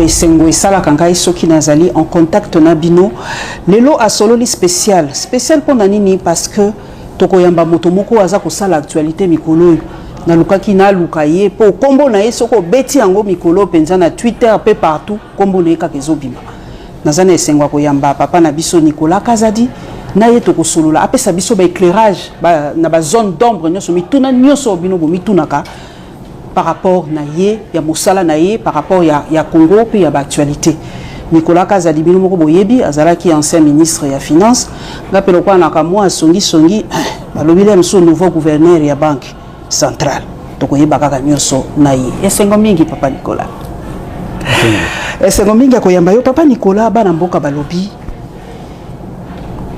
esengo esala kangai soki nazali en contact na bino lelo asololi spécial pour nini parce que tokoyamba moto moko aza kosala actualité mikolo na lukaki na lukaye po kombo na ye soko beti yango mikolo penza na Twitter pe partout kombo na ye kakezobima nazana esengo koyamba papa na biso Nicolas Kazadi na ye tokosolola apesa biso ba éclairage na ba zone d'ombre nyoso mituna nyoso bino bo mitunaka par rapport na ye ya mosala na ye par rapport ya Congo puis ya ba actualité Nicolas Kazadi bino moko boyebi azalaki ancien ministre ya finance ngapelo kwa na kamwa songi balobile mso nouveau gouverneur ya banque centrale tokoyeba kaka nyoso na ye esengo mingi papa Nicolas esengo mingi akoyamba yo papa Nicolas bana mboka balobi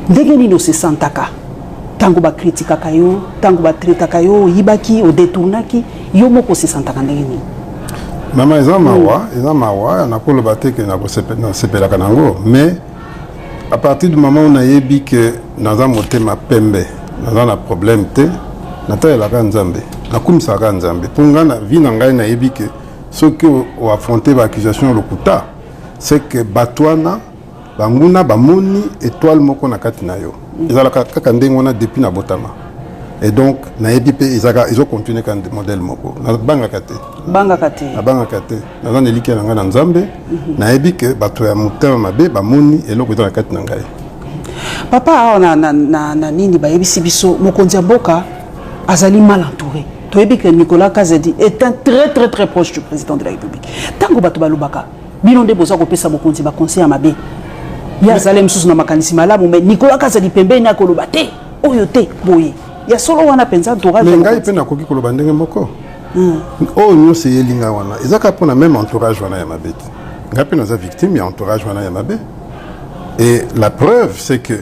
ndenge nini se santaka tango ba critique kayo tango ba traite kayo yibaki o détournaki yo moko se santaka ndenge nini mama eza mawa na ko loba te ke na ko sepela kanango mais à partir du moment où on a yebi que naza motema pembe naza na problème te nata la kanzambe na kumisa kanzambe punga na vie na ngai na yebi que ce que o affronter ba accusation lokuta c'est que batwana banguna bamoni étoile moko na kati na yo ezala kaka ndenge wana depuis na botama et donc na yebi pe ils ont continué kan modèle moko na banga kate na zane liki na nga na nzambe na yebi que bato ya mutema mabe bamoni eloko ezala kati na ngai papa na nini ba yebi sibiso mokonzi mboka azali mal entouré toyebi que Nicolas Kazadi est un très proche du président de la République tango bato balobaka bino nde boza kopesa mokonzi ba conseil mabe ya zalem susu na makanisi malamu mais Nicolas Kazadi pembeni akoloba te oyo te boye ya solo wana penza entourage mais ngai pe na koki koloba ndenge moko oh nyo se yelinga wana ezaka pona même entourage wana ya mabe ngai pe naza victime ya entourage wana ya mabe et la preuve c'est que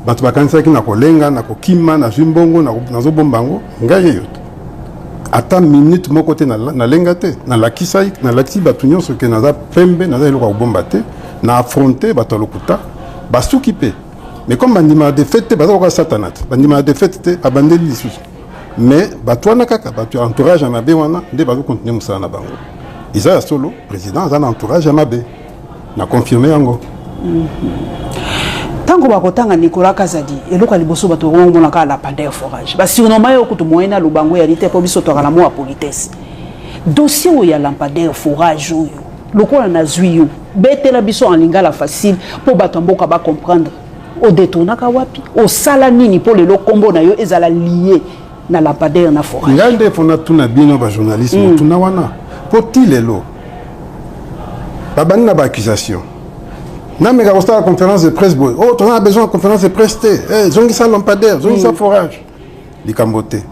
bato bakanisa ki na kolenga na kokima na zimbongo na zo bombango ngai yo ata minute moko te na lenga te na lakisai na lakisi bato nyonso ke naza pembe naza eloko bomba te na affronter bato lokuta basuki pe mais comme bandima de fête baza ko satanat bandima de fête abandeli lisusu mais bato wana kaka bato entourage ya mabe wana nde bazo continuer musala na bango isa ya solo président aza na entourage ya mabe na confirmer yango tango bakotanga Nicolas Kazadi eloka liboso bato ngomona ka la pandeur forage ba surnommer yo kutu moyena lubango ya lite po biso to kala mo a politesse dossier o ya lampadaire forage oyo lokola na zwiyo betela biso en lingala facile po bato mboka ba comprendre o détournaka wapi o sala nini po lelo kombo na yo ezala lié na lampadaire na forage ngande fona tuna bino ba journalisme tuna wana po tilelo babani na ba accusation na mega la conférence de presse boy oh on a besoin de conférence de presse te zongi sa lampadaire zongi sa forage likambote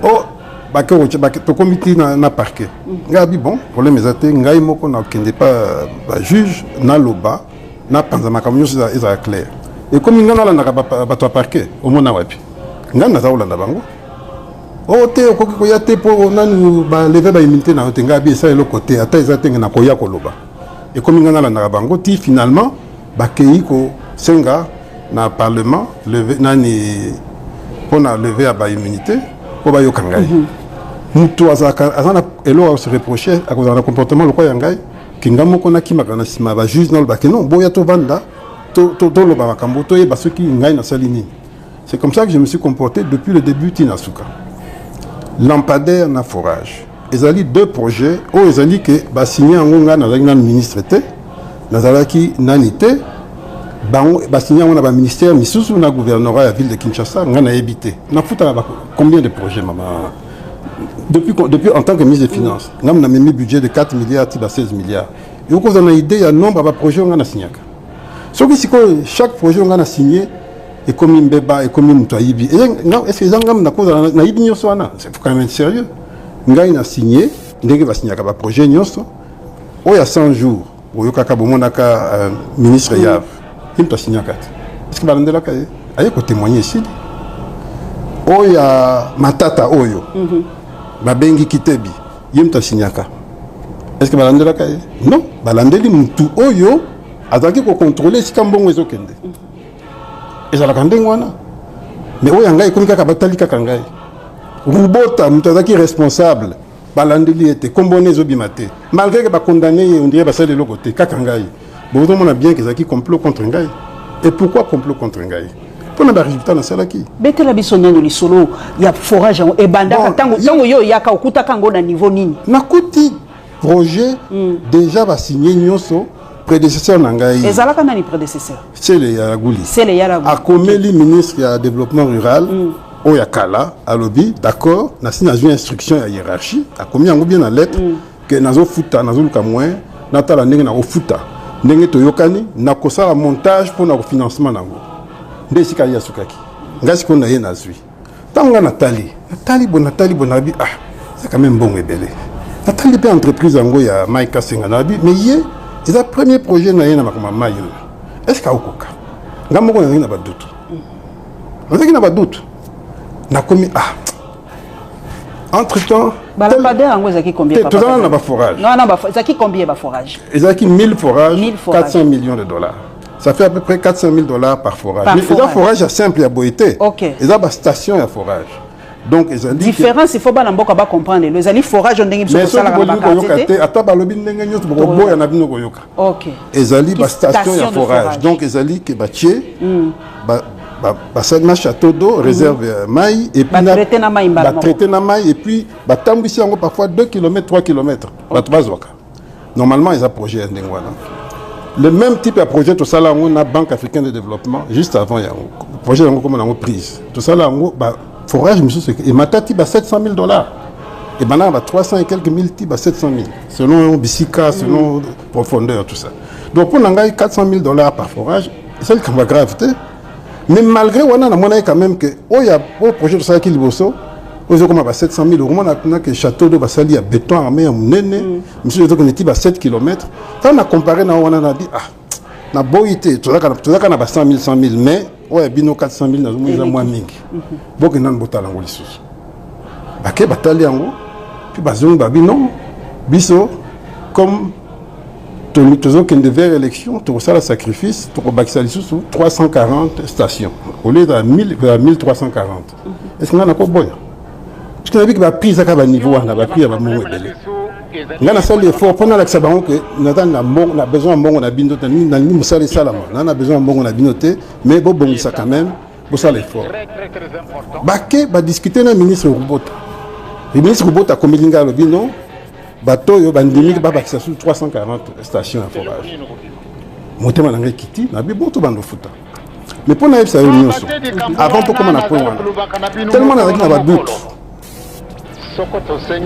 oh bakero to comité na parquet ngabi bon problème ezate ngai moko na kende pas ba juge na loba na panza makamyo ça clair et comme ngana na ba to parquet au mona wapi ngana za ulanda bango oh te okoki ko ya te po nanu ba lever ba immunité na tenga bi ça le côté ata ezate na koya ko loba et comme ngana la bango ti finalement bakei ko senga na parlement lever nani pona lever ba immunité ko ba yokangai mutu azana elo se reprocher à cause de comportement le quoi yangai kingamo kona kimaka na sima ba juge na ba que non boya to vanda to lo ba makambo to e ba ceux qui ngai na salini c'est comme ça que je me suis comporté depuis le début tinasuka lampadaire na forage ezali deux projets o ezali que ba signé ngonga na zali na ministre te na zalaki nanité ba signé na ba ministère misusu na gouvernorat ya ville de Kinshasa ngana éviter na futa combien de projets maman depuis en tant que ministre des Finances ngam na même budget de 4 milliards à 16 milliards et vous avez une idée il y a nombre de projets ngana signé ce qui chaque projet ngana signé et comme mbeba et comme mutaibi et est-ce que ngam na cause na ibi nyoso wana c'est quand même sérieux ngai na signé ndenge va signer ka ba projet nyonso o ya 100 jours o yokaka bomonaka ministre Yav il t'a signé kat est-ce que balandela ka aye ko témoigner ici o ya matata oyo babengi kitebi yim t'a signé ka est-ce que balandela ka non balandeli mutu oyo azaki ko contrôler si kambongo ezokende ezala kandengo wana mais o ya ngai komi kaka batali kaka ngai Rubota, Mutazaki responsable balandeli ete kombone ezobimate malgré que condamné on dirait basali de l'autre côté kakangai bon on a bien que ça qui complot contre ngai et pourquoi complot contre ngai pour na résultat na salaki betela biso nano lisolo ya forage et bandaka tango yo yaka okuta kango na niveau nini nakuti projet déjà va signer nyoso prédécesseur nangai ezalaka nani prédécesseur c'est le Yaraguli a commis ministre du développement rural Oyakala alobi d'accord na une instruction ya hiérarchie a commis yango bien na lettre que nazo futa nazo luka moins natala ndenge na futa ndenge toyokani na kosala montage pour na financement nango ndesi kali ya sukaki ngasi ko na ye nazwi tanga Nathalie bonabi ah c'est quand même bon ebele Nathalie pe entreprise yango ya Mike Senga nabi mais ye c'est le premier projet na ye na makoma mayo est-ce ka okoka ngamoko na ba doute on na ba doute na komi ah entre temps balabade yango ezaki combien tout ça na ba forage non ezaki combien ba forage ezaki 1000 forages 400 millions de dollars ça fait à peu près 400 000 dollars par forage mais c'est un forage simple à boité et ça ba station à forage donc ezali différence il faut ba mboka ba comprendre les ali forage ndenge biso sala ba quantité ata balobi ndenge nyoto boko boya na bino koyoka OK ezali ba station à forage donc ezali ke ba tie ba château d'eau réserve maï et puis traité na maï et puis ba tambisi yango parfois 2 km 3 km ba tbazoka normalement ils a projet ndenge wana le même type de projet tout ça là on a Banque africaine de développement juste avant yango projet yango comme on a prise tout ça là on forage monsieur et matati ba 700 000 dollars et maintenant ba 300 et quelques mille types ba 700 000 selon bisika selon profondeur tout ça donc pour nangai 400 000 dollars par forage c'est le cas gravité mais malgré on a monnaie quand même que il y a un projet de ça qui liboso aux comme 700 000 euros on a que château de basali à béton armé à munene monsieur de qu'on était 7 km on a comparé na on a dit ah na boité tout ça na 100 000 mais ouais bino 400 000 na zo moins mingi boko nan botala ngoli susu baké batali yango puis bazongo babino biso comme toujours qu'une vers élection tout ça le sacrifice pour baxali sous 340 stations au lieu de 1340 est-ce qu'on a encore boya parce que avec la prise à quel niveau on a pas pris à mon ebele ngana sali effort pendant la sabango que on a besoin bon on a binoté ni musali salama on a besoin bon on a binoté mais bon ça quand même pour ça l'effort baké ba discuter na ministre Rubota le ministre Rubota comme linga le bino bateau yo bandimiki ba bakisa sur 340 stations à forage motema na ngai kiti na bi boto bando futa mais pour na yebisa yo nyonso avant to comme na point wana tellement na ba doute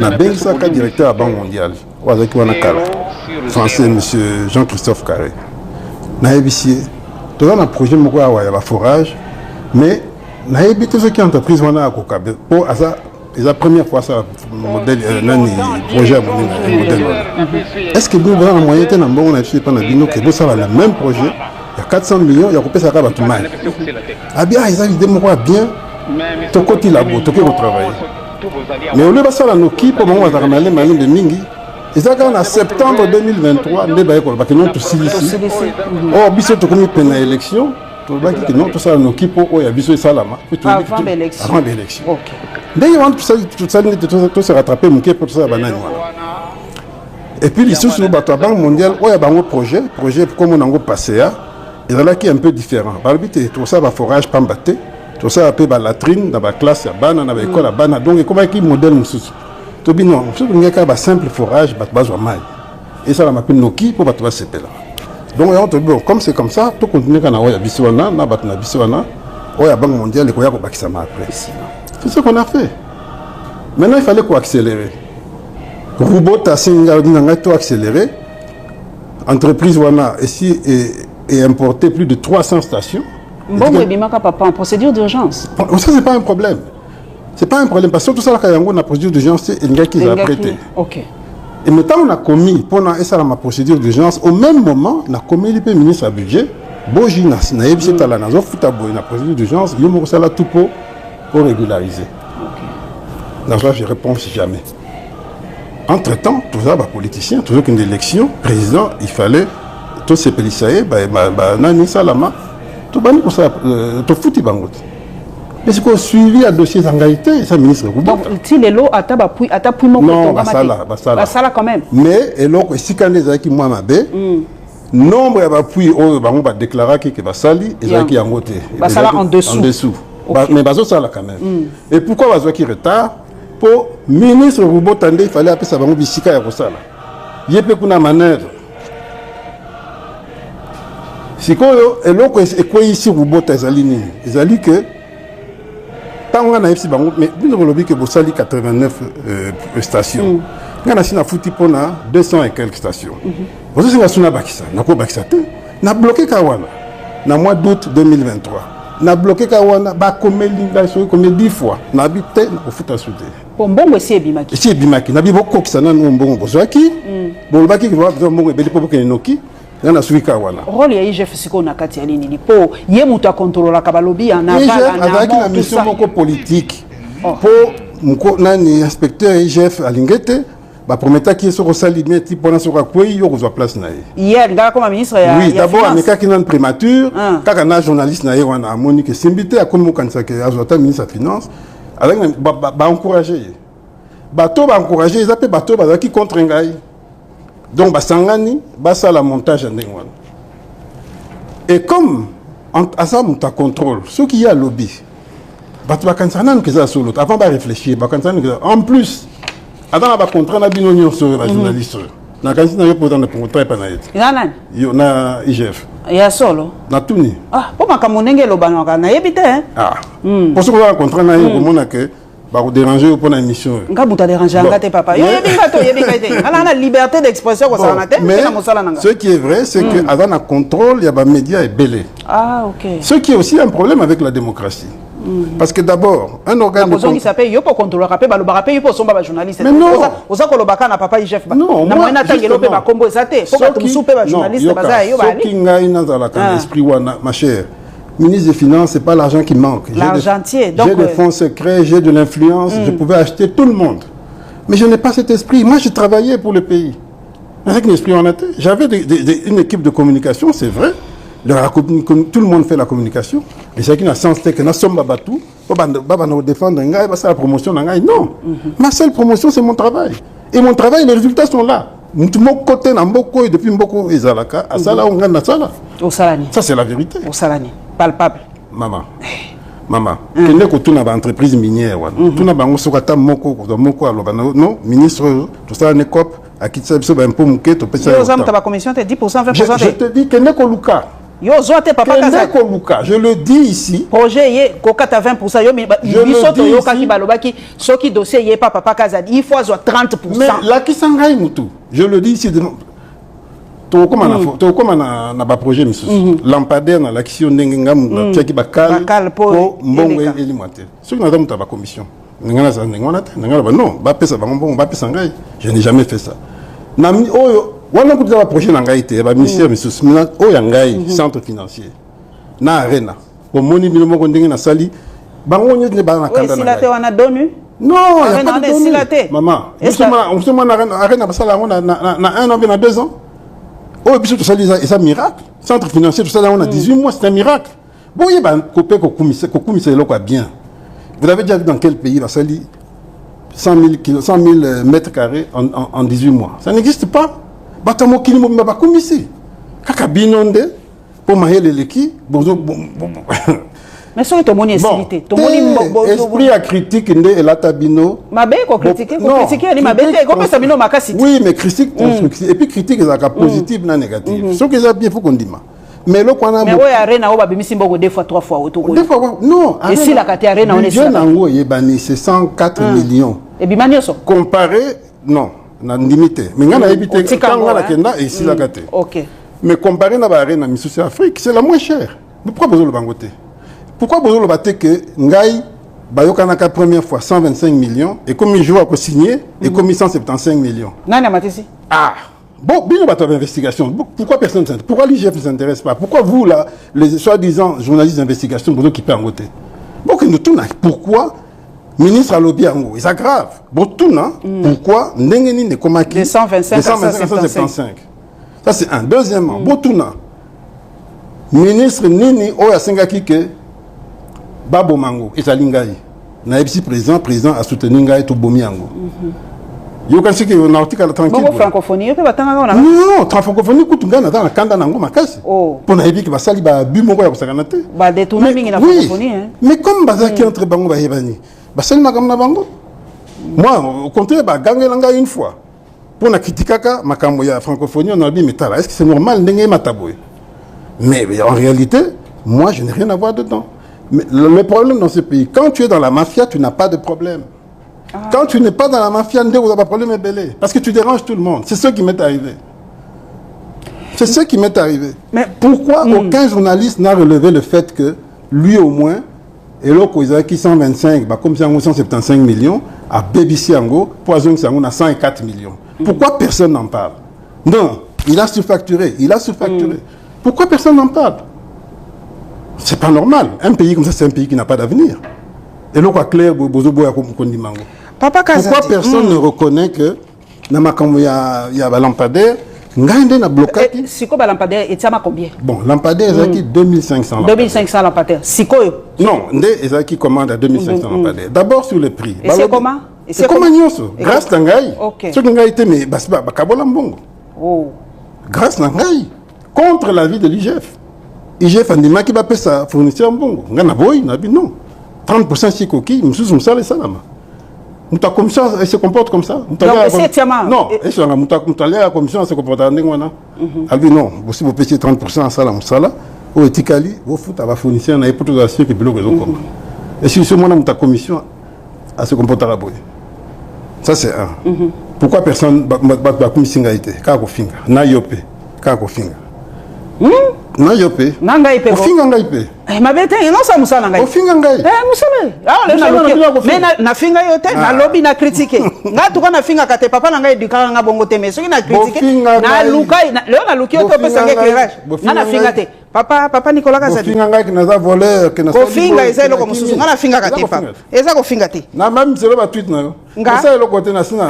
na bengisa directeur à Banque mondiale wazaki wana kala français monsieur Jean-Christophe Carré na yebisi to na projet moko ya ba forage mais na yebite ce qui entreprise wana akokabe pour asa c'est la première fois ça modèle projet à modèle. Est-ce que vous avez un moyen de on a fait pendant bino que ça va le même projet il y a 400 millions il y a coupé ça à tout mal. Ah bien ils ont l'idée moi bien ton côté là-bas ton côté au travail. Mais au lieu de ça là nos qui pour moi on va ramener malin de mingi. Et ça quand en septembre 2023 ne ba école parce que non tout ici. Oh biso to comme une élection que non tout ça nos qui pour il y a biso salama avant l'élection. OK. D'ailleurs, tout se rattraper, pour ça, et puis, ici, sur la Banque mondiale, il y a un projet comme on a passé, et là qui est un peu différent. Tout ça va forage, pas battre, tout ça va la latrine, dans la classe, dans l'école, donc, comment est-ce modèle tout bien, non, il y a un simple forage, et ça va m'appeler Noki pour battre ce là. Donc, comme c'est comme ça, tout continue quand on a Biswana, on a Biswana, on a Banque mondiale, et on a Bakisama après. C'est ce qu'on a fait. Maintenant, il fallait accélérer. Rubota a accéléré. Entreprise Wana ici et importé plus de 300 stations. Bon, papa, en procédure d'urgence. Ça, c'est pas un problème. C'est pas un problème parce que tout ça, là, quand on a procédure d'urgence, c'est un gars qui a prêté. OK. Et maintenant, on a commis, pendant ça, ma procédure d'urgence, au même moment, on a commis le ministre à budget. Boji, na yebisi tala na zo futa boy na procédure d'urgence, yo mo sala tout pour régulariser. Dans ça, je réponds jamais. Entre-temps, tout ça, politicien, toujours qu'une élection, président, il fallait tout ces pélissaïs, nani salama, tout bani pour ça, tout fouti bangot. Mais c'est qu'on suivi à dossier d'engagité, ça ministre Rouba. Donc, si les lots, à puis mon non, basala quand même. Mais, et donc, si quand les gens qui m'ont mabé, nombre d'appui, on va déclarer que basali, et ça qui en côté. Basala en dessous. En dessous. Okay. Mais baso ça là quand même. Et pourquoi baso qui retard? Pour ministre Rouba Tandé, il fallait appeler ça bango bisika ya kosala. Yépe kuna manœuvre. Si quoi, et l'autre est quoi ici Rouba Tazali ni, ezali que tant on a ici bango, mais bien le que bosali 89 stations. On a sina fouti pour na 200 et quelques stations. Vous savez que suna bakisa, na ko bakisa te, na bloqué Kawana. Na mois d'août 2023. Na bloqué Kawana, ba comé linga so comme 10 fois. Na habité na futa soute. Pour mbongo c'est bimaki. C'est bimaki, na bi boko kisana no mbongo bozaki. Bolbaki ki va mbongo beli popo kenoki. Na suivi Kawana. Rôle ya IGF siko na kati ya nini po ye muta contrôler la kabalobi en aval en avec la mission moko politique. Pour mko nani inspecteur IGF alingete. Bah promettre qui est sur Rosali mais type pendant sur quoi il y a place na hier ngaka comme ministre ya oui d'abord mais quand il y a une primature quand un journaliste na wana Monique Simbité a comme quand ça que azota ministre de finance avec ba encourager bateau ba encourager ils appellent bateau ba qui contre ngai donc ba sangani ba ça la montage ndengwana et comme à ça mon contrôle ce qui y a lobby bateau ba kansanan que ça solo avant ba réfléchir ba kansanan en plus avant la contrat na bino nyonso ba journaliste na kanisi na yo potan pour contrat pa na yete nana yo na IGF ya solo na tuni po makamonenge lobano kana yebite pour ce qu'on a contrat na yo komona que ba ko déranger pour na émission nga buta déranger ngate papa yo yebinga to yebinga te ala na liberté d'expression ko sana te mais na mosala nanga ce qui est vrai c'est que avant la contrôle il y a ba médias et belé OK ce qui est aussi un problème avec la démocratie. Parce que d'abord, un organe de contrôle qui s'appelle yo pour contrôler rapé ba lobaka pe yo pour somba ba journaliste. Mais non, oza ko lobaka na papa IGF ba. Non, na moyena tangelo pe ba kombo ezate. Faut ba tumusu pe ba journaliste ba za yo ba ali. Ce qui ngai na za la kan esprit wana ma chère. Ministre des Finances, c'est pas l'argent qui manque. L'argentier. J'ai des fonds secrets, j'ai de l'influence, je pouvais acheter tout le monde. Mais je n'ai pas cet esprit. Moi, je travaillais pour le pays. Avec un esprit honnête. J'avais une équipe de communication, c'est vrai. Tout le monde fait la communication. Et c'est qui a sens que nous sommes batou, nous défendre la promotion. Non. Ma seule promotion, c'est mon travail. Et mon travail, les résultats sont là. Mon côté, depuis Mboko et Zalaka, à Sala, on gagne à Sala. Au Salani. Ça, c'est la vérité. Au Salani. Palpable. Maman. Quelle est une entreprise minière? Tout n'a pas un moko, non, ministre, tout ça, un écope, à qui ça, un peu mouquet, tu peux ça. Ta commission, tu 10%, 20%. Je te dis, quel est Koluka? Yo zoate papa kaza je le dis ici projet ye kokata 20% yo biso to yo kaki balobaki soki dossier ye papa kaza il faut zo 30%. Mais la ki sangai mutu je le dis ici to comme na ba projet misus lampadaire na l'action ndenge ngam tiaki bakal po mbongo eli mwate soki na damuta ba commission ngana za ngona te ngana ba non ba pesa ba mbongo ba pesa ngai je n'ai jamais fait ça na oyo wana kuta ba projet na ngai te ba ministère misus oyo ngai centre financier na arena au moni bino moko ndenge na sali bango nyete ba na kanda na silate wana donu non il y a pas de silate maman on se na arena ba sala na 1 an bien na 2 ans oh biso to sali ça miracle centre financier tout ça là on a 18 mois c'est un miracle bon il ba copé ko kumisa loko bien vous avez déjà vu dans quel pays la sali 100 000 mètres carrés en 18 mois ça n'existe pas. Batamo kilimo mba kumisi kaka binonde pour mahele leki bozo mais so to moni esilité to moni esprit à critique ndé et la tabino mabe ko critiquer ni mabe ko pesa bino makasi oui mais critique constructive et puis critique ezaka positive na négative ce que ça bien faut qu'on dise mais le qu'on a mais ouais arena oba bimisi mboko 2 fois 3 fois auto deux fois non et si la carte arena on est jeune ango yebani c'est 104 millions et bimani so comparé non na limité mais ngana éviter quand on a kenda et si la gâté OK mais comparé na ba arena misus Afrique c'est la moins chère pourquoi besoin le bangoté pourquoi besoin le baté que ngai bayokana ka première fois 125 millions et comme il joue à signer et comme 175 millions nani matisi bon bien bateau d'investigation pourquoi personne s'intéresse pourquoi l'IGF ne s'intéresse pas pourquoi vous là les soi-disant journalistes d'investigation besoin qui peut engoter bon que nous tourne pourquoi ministre à l'Obiango, c'est grave. Bon, tout, non? Pourquoi N'engeni ne komaki 125 175. Ça, c'est un. Deuxièmement, bon, tout, non? Ministre Nini, Oya Sengaki, que Babo Mango, et Salingaï. Naïbsi président a soutenu Ngaï to Bomiango. Yo kan siki na otika la tranquille. Bongo francophonie, pe batanga na. Non, francophonie kutunga na dans kanda nango makasi. Oh. Pour naïbi ki basali ba bu moko ya kusakana te. Ba détourner mingi na francophonie hein. Mais comme bazaki entre bango ba yebani. Basali makam na bango. Moi au contraire ba gangé langa une fois. Pour na kritikaka makambo ya francophonie on a dit métal. Est-ce que c'est normal ndenge mataboy? Mais en réalité, moi je n'ai rien à voir dedans. Mais le problème dans ce pays, quand tu es dans la mafia, tu n'as pas de problème. Ah. Quand tu n'es pas dans la mafia, vous n'avez pas de problème, belé. Parce que tu déranges tout le monde. C'est ce qui m'est arrivé. C'est ce qui m'est arrivé. Mais pourquoi aucun journaliste n'a relevé le fait que lui au moins, et l'autre qui 125, bah, comme 175 millions, à BBC Ango, Poison Sango a 104 millions. Pourquoi personne n'en parle? Non, il a surfacturé. Il a surfacturé. Pourquoi personne n'en parle? C'est pas normal. Un pays comme ça, c'est un pays qui n'a pas d'avenir. Et là, clair, Papa pourquoi personne ne reconnaît que dans ma il y a un lampadaire, Siko ba lampadaire, et ça m'a combien? Bon, lampadaire, c'est 2500 lampadaires. 2500 lampadaires. Siko yo? Non, c'est qui commande à 2500 lampadaires. D'abord sur le prix. Et c'est comment? C'est comment Nyoso? Grâce à Ngaï. Ce qui a été, mais grâce à Ngaï. Contre l'avis de l'IGF. IGF a dit que va payer sa fourniture en bon. Non. 30% si coquille, nous sommes ça les salama. La commission se comporte comme ça. Non, la commission se comporte comme ça. Elle dit non, vous payez 30% à salam sala. Au etikali, vous foutez à la fourniture, on a pour tout assurer que bloque les autres. Et si ce moment la commission à se comporter à la boue. Ça c'est un. Pourquoi personne va commission a été? Car au finger, na yopé, car au finger. Na yopé. Nanga ipe. Au finger nanga ipe. Ma bête, il non ça musa nanga. Au finger nanga. Musala. Ah, mais na finger yote, na lobby na critiquer. Nga tuka na finger kate papa nanga eduka nga bongo te mais soki na critiquer. Na lukai, leo na luki yote pesa nga éclairage. Na finger te. Papa Nicolas Kazadi. Au finger nanga qui n'a voleur, qui n'a pas. Au finger eza loko mususu nga na finger kate papa. Eza ko finger te. Na même c'est le tweet na. Eza loko te na sina.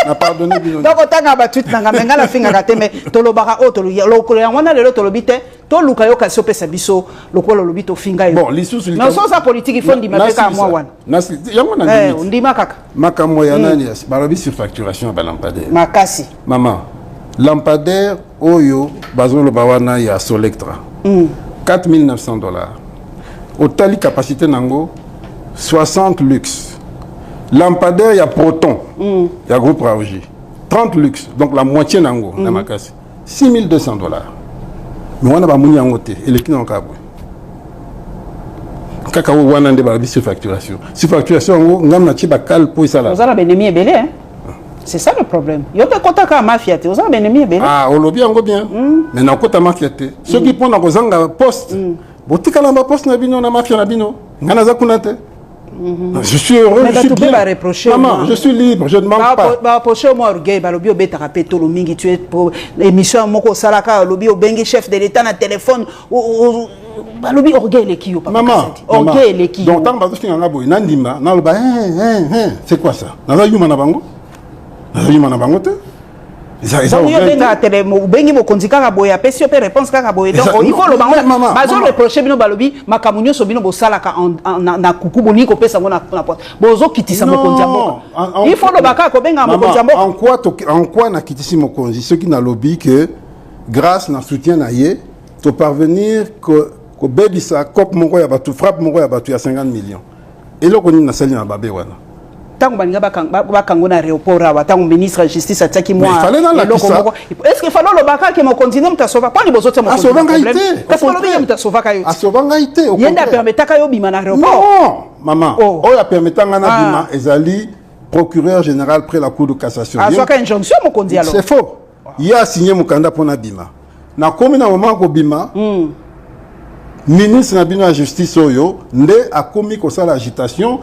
Na pardonné bien. Donc otanga ba tweet nanga menga la finger kate mais tolobaka o tolo lokolo wana lelo tolobite to luka yo kasi opesa biso lokolo lobito finger yo. Bon, l'issue sur non ça politique il faut ndima peka moi wana. Nasi yango na limite. Ndima kaka. Makambo ya nani ya balobi surfacturation ba lampadaire. Makasi. Maman, lampadaire oyo bazolo bawana ya Solectra. $4,900. Au tali capacité nango 60 luxe. Lampadaire, il y a Proton, il y a groupe Raoji. 30 luxe, donc la moitié nango, na makasi. $6,200. Mais on a pas mouni en côté, et les clients ont kabou. Kakao wana nde ba surfacturation. Surfacturation, on a un petit bacal pour ça là. Vous avez un ennemi belé, hein? C'est ça le problème. Il y a des contacts à mafia, vous avez un ennemi belé. Ah, on lobby en bien. Mais dans côté mafia, ceux qui prennent dans zanga poste, botika lamba poste na bino na mafia na bino. Ngana za kunate. Je suis heureux, je suis bien. Maman, je suis libre, je ne demande pas. Reprocher moi orgueil, lobby au beta rapé tout le mingi tu es pour l'émission moko salaka lobby au bengi chef de l'état na téléphone lobby orgueil les qui papa. Maman, orgueil les qui. Donc tant bazo finga ngabo nandima na loba c'est quoi ça? Na yuma na bango? Na yuma na bango te? Donc il benga télé bengi mo konzika ka boya pesi pe réponse ka boya donc il faut le bango bazo reprocher bino balobi makamunyo so bino bo salaka na kuku boni ko pesa ngona na porte bozo kitisa mo konzambo il faut le baka ko benga mo konzambo en quoi na kitisi mo konzi ceux qui na lobby que grâce na soutien na ye to parvenir ko bebisa cop moko ya batu frappe moko ya batu ya 50 millions et là ko ni na sali na babé wana. Tant que bakango na aéroport tant ministre de justice ataki moi est-ce qu'il fallait le baka que mon continent ta sauva pas ni bozote mon problème parce que le bien ta sauva kayo a sauva ngaité au yenda permettre kayo bima na aéroport non maman o ya permettre ngana bima ezali procureur général près la cour de cassation a soit injonction mon condi alors c'est faux il a signé mon candidat pour na bima na komi na moment ko bima ministre na bino la justice oyo nde a komi ko sala agitation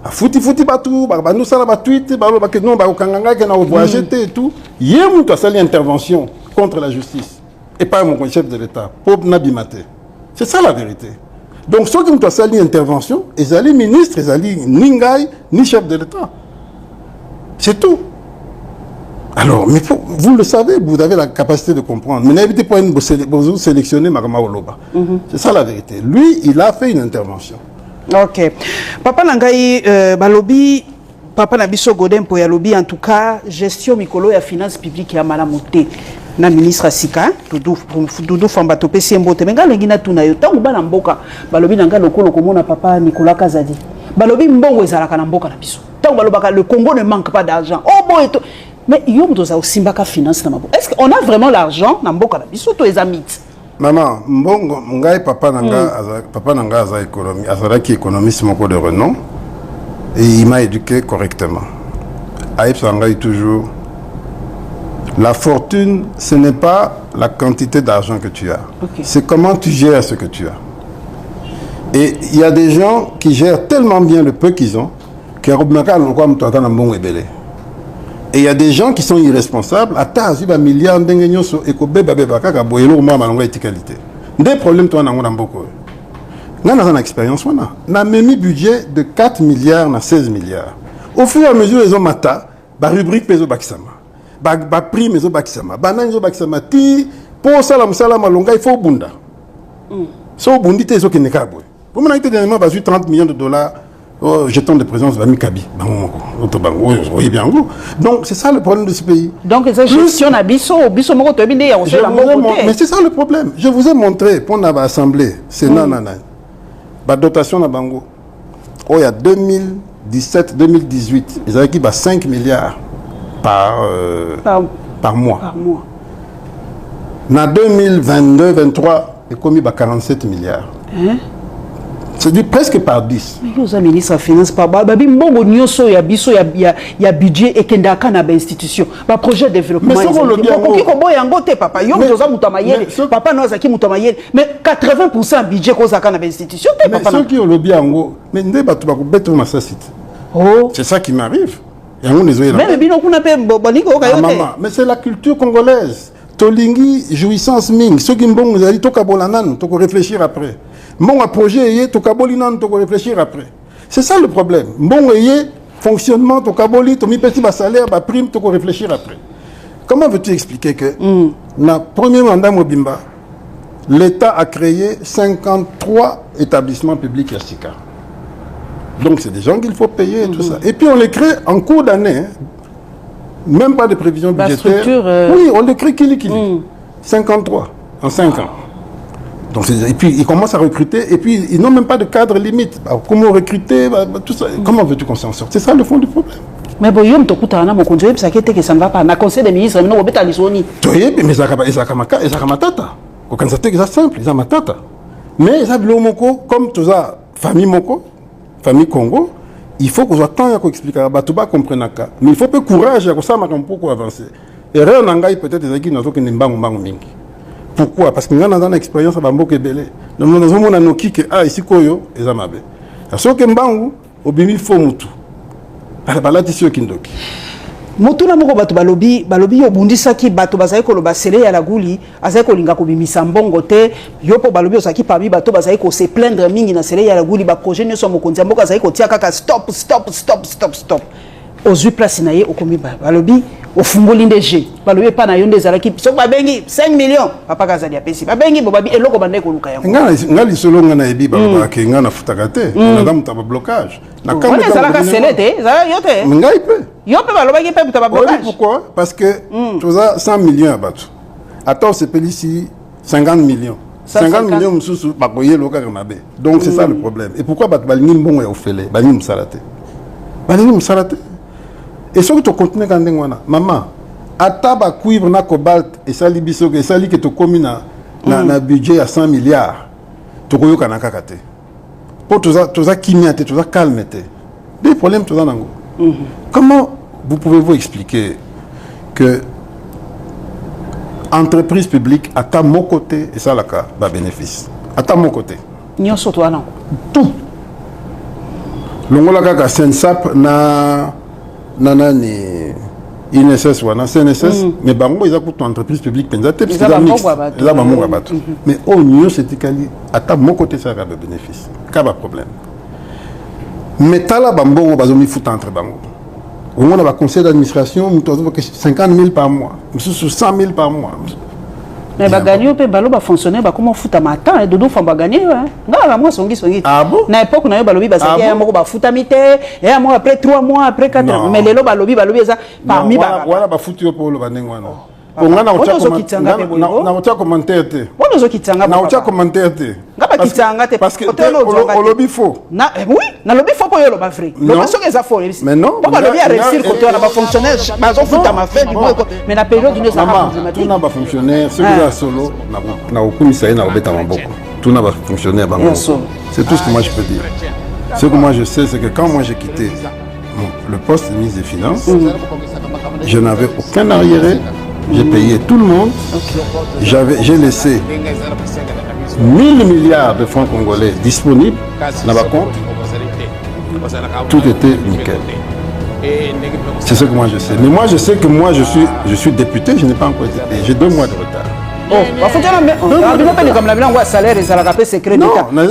fouti batou ba nous ça la tweet ba que non ba okanganga que na voyager et tout hier muto a sali intervention contre la justice et pas mon chef de l'état pour nabimate c'est ça la vérité donc ceux qui muto a sali intervention ils allaient ministre ils allaient ningai ni chef de l'état c'est tout alors mais vous le savez vous avez la capacité de comprendre mais n'hésitez pas vous sélectionner Magama Oloba c'est ça la vérité lui il a fait une intervention Ok. Papa Nangai, balobi, papa Nabiso Godin pour yalobi, en tout cas, gestion mikolo ya finance publique ya malamote. Na ministre Sika, Doudou Famba Topé Siembote, mais nga lengi na tuna yo, tangu bana mboka, balobi nanga lokolo komona papa Nicolas Kazadi. Balobi mbongo ezalaka na mboka na biso. Tangu balobaka le Congo ne manque pas d'argent. Oh bon et tout. Mais yo mdoza osimbaka finance na mabo. Est-ce qu'on a vraiment l'argent na mboka na biso to ezamit? Maman, mbongo ngai papa nanga aza économie, azalaki économiste moko de renom et il m'a éduqué correctement. Aïb Sangai toujours la fortune, ce n'est pas la quantité d'argent que tu as. Okay. C'est comment tu gères ce que tu as. Et il y a des gens qui gèrent tellement bien le peu qu'ils ont et il y a des gens qui sont irresponsables. Des problèmes, toi, on a beaucoup. Nous avons une expérience. On a même un budget de 4 milliards à 16 milliards. Au fur et à mesure, les hommes ont rubrique peso bakisama. Ba prix mezo bakisama, banane zo bakisama ti pour salam il faut bunda. So bundi te zo kenekabo. Pour moi été dernièrement basu 30 millions de dollars jetons de présence bami kabi. Oui bien. Donc c'est ça le problème de ce pays. Donc c'est gestion na biso moko to binde ya osela moko. Mais c'est ça le problème. Je vous ai montré pour na assemblée, c'est nanana. Ba dotation na bango. Oh il y a 2017-2018, ils avaient qui 5 milliards. Par mois. En 2022-2023, il a commis 47 milliards. Hein? C'est dit presque par 10. Mais vous avez ministre de la Finance, il y a budget et qu'il y a une institution. Un projet de développement. Mais c'est le bien. Papa mais 80% du budget qu'on a dans l'institution. Mais ceux qui ont le bien, mais c'est ça qui m'arrive. Mais c'est la culture congolaise. Tolingi, jouissance ming. Ceux qui m'ont dit, il faut réfléchir après. Mon projet, il faut réfléchir après. C'est ça le problème. Mon fonctionnement, tu mis petit salaire, prime, tu réfléchir après. Comment veux-tu expliquer que, dans le premier mandat Mobimba, l'État a créé 53 établissements publics à Sika. Donc c'est des gens qu'il faut payer et tout ça. Et puis on les crée en cours d'année. Même pas de prévision budgétaire. Oui, on les crée kili. 53 en 5 ans. Donc, et puis ils commencent à recruter et puis ils n'ont même pas de cadre limite. Comment recruter, tout ça. Comment veux-tu qu'on s'en sorte? C'est ça le fond du problème. Mais bon, yom tokuta na mokonzo ça qui était que ça ne va pas. Na conseil des ministres, mais non obeta lisoni. Toye mais ezaka matata. Ko kanzate que ça simple, ça matata. Mais ça bilo moko comme tout ça famille moko. Famille Congo, il faut qu'on soit temps à expliquer à Batouba comprendre ça. Mais il faut peu courage à ça pour avancer. Et rien n'engage peut-être des équipes qui ne bang mingi. Pourquoi? Parce que nous avons une expérience à Bamboke Belé. Nous avons un outil qui a ici Koyo et Zamabe. À ce que Mbangu, au bimi faut mutu. À la tissu kindoki. Motuna moko bato balobi yo bundisaki bato bazali ko loba sele ya la guli azali ko linga ko bimisa mbongo te yo po balobi osaki parmi bato bazali ko se plaindre mingi na sele ya la guli ba projet ne so mokonzi mboka azali ko tia kaka stop ozui place na ye okomi balobi ofungoli ndeje balobi pa na yo ndezalaki so babengi 5 millions papa kazali apesi babengi bo babi eloko bande ko luka yango ngali solo ngana ebi ba ke ngana futaka te na mutaba blocage na kama ezalaka sele te ezala yo te ngai pe yo pe balobaki pe mutaba blocage. Pourquoi? Parce que tu as 100 millions à battre. Attends, c'est payé ici 50 millions. 50 millions msusu bakoye loka kamabe. Donc c'est ça le problème. Et pourquoi battre balingi mbongo ya ofele balingi msalate. Balingi msalate. Et ce que tu continues quand ngwana maman ataba cuivre na cobalt et sali biso que sali que tu commis na budget à 100 milliards. Tu koyoka na kakate. Pour tout ça kimia te tout ça calme te. Des problèmes tout ça nango. Comment vous pouvez-vous expliquer que entreprise publique à ta mon côté et ça la cas va bénéfice à ta mon côté tout longola kaka sensap na nani INSS wana CNSS mais bango ils ont une entreprise publique pensate parce que là bango bato mais au mieux c'est kali à ta mon côté ça va bénéfice pas problème mais tala bango bazomi fout entre bango. On a un conseil d'administration, 50 000 par mois, 100 000 par mois. Mais bah gagner peut balo ba fonctionner ba comment fouta matin et dodo famba gagner hein. Ngala moi songi. Ah bon? Na époque na yo balobi ba ça moko ba fouta mité et un mois après 3 mois après 4 mois mais lelo balobi ça parmi ba. Voilà ba foutu pour le banengwana. Ponga na ocha commentaire te. Wono zo kitanga. Na ocha commentaire te. Ngaba kitanga te parce que au lobby faux. Na oui, na lobby faux ko yo lo ba vrai. Lo ba so que ça faux. Mais non. Pourquoi lobby a réussir côté na ba fonctionnaire ba zo fouta ma fait du mais na période d'une ça pas problématique. Tout na ba fonctionnaire, ceux qui sont solo na okumisa na obeta maboko. Tout na ba fonctionnaire bango. C'est tout ce que moi je peux dire. Ce que moi je sais c'est que quand moi j'ai quitté le poste de ministre des Finances, je n'avais aucun arriéré. J'ai payé tout le monde. J'ai laissé 1000 milliards de francs congolais disponibles dans ma compte. Tout était nickel. C'est ce que moi je sais. Mais moi je sais que moi je suis député, je n'ai pas encore été payé. J'ai 2 mois de retard. Oh, bah faut dire comme la bilan on salaire et ça la secret d'État. Non, je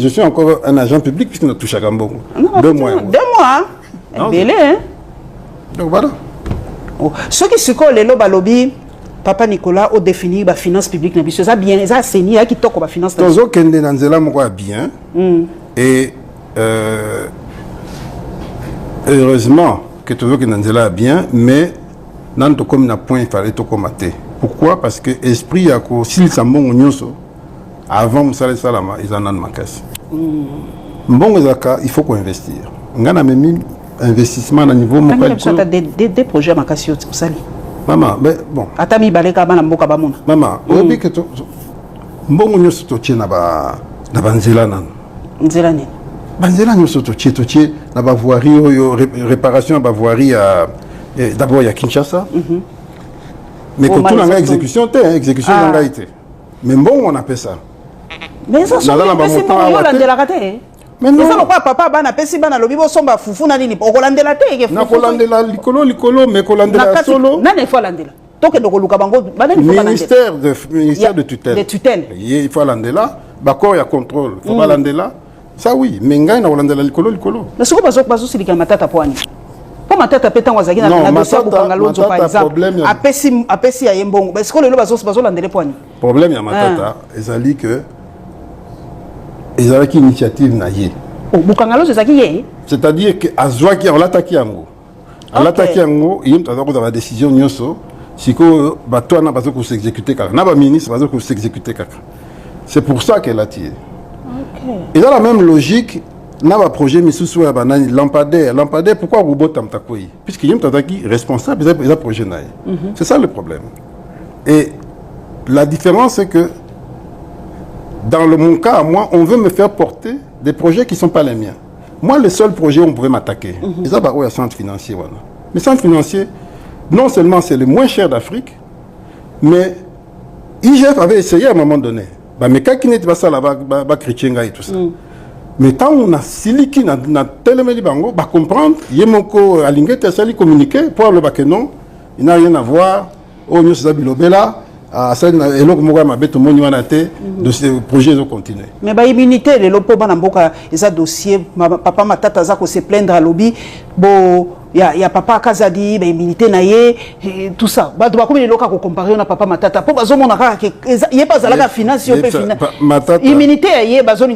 suis encore un agent public puisque nous touche à Gambon. 2 mois. 2 mois. Belé hein. Donc voilà. Ce qui se colle les lobby Papa Nicolas au définir la finance publique na biso ça bien ça seni qui toko ba finance. Tozo kende na nzela moko bien. Et heureusement que tozo kende na nzela bien mais nan to comme na point il fallait to komater. Pourquoi? Parce que esprit ya ko sil sambongo nyonso avant musala salama izana makasi. Mbongo zaka il faut qu'on investir. Ngana memi investissement à niveau mondial. Des projets makasi osali. Maman, mais bon. Atami baleka bana mboka bamona. Maman, obi que to mbongo nyoso to tie na ba nzela nan. Nzela ni. Banzela nyoso to tie na ba voirie yo réparation ba voirie d'abord il y a Kinshasa. Mais que tout la exécution exécution nga été. Mais bon on appelle ça. Mais ça c'est la raté. Mais non, papa bana pesi bana lobi bo somba fufu na nini okolandela te ke fufu na kolandela likolo mais kolandela solo na ne faut landela to ke dokoluka bango bana ni ministère de tutelle il faut landela ba corps ya contrôle faut pas landela ça oui mais ngai na kolandela likolo na soko bazo silika matata poani po matata peta ngwazaki na dossier ko kangalonzo par exemple apesi ya yembongo parce que lelo bazo landela poani problème ya matata ezali que ils avaient une initiative naïe. C'est-à-dire que Azwaki on l'attaque yango. On l'attaque yango, il y a une décision nyoso. Si que bateau n'a pas de s'exécuter car n'a pas ministre pas de s'exécuter car. C'est pour ça qu'elle a tiré. Et dans la même logique, n'a pas projet mais sous la banane lampadaire pourquoi robot tamtakoi puisque y a un responsable des projets naïe. C'est ça le problème. Et la différence c'est que dans mon cas, moi, on veut me faire porter des projets qui ne sont pas les miens. Moi, le seul projet où on pourrait m'attaquer, c'est le centre financier. Voilà. Le centre financier, non seulement c'est le moins cher d'Afrique, mais IGF avait essayé à un moment donné. Mais quand il n'était pas ça, là-bas, chrétien et tout ça. Mais quand on a siliki dans Téléméli Bango, comprendre, il y a mon co aligné, il communiquer pour le bac non, il n'a rien à voir. Oh, nous sommes là. Ah, ça, et donc, moi, ma bête, mon de ces projets ont continué. Mais bah, immunité, les lopes, banamboka, ils ont dossier, papa, ma tata, ça, se plaindre à lobby, bon, il y a papa, Kazadi, bah, immunité, naïe, tout ça. Bah, doit combien de locaux comparer à papa, ma tata, pour bazo, mon ara, il n'y a pas à la finance, il y a immunité, il y a bazo, il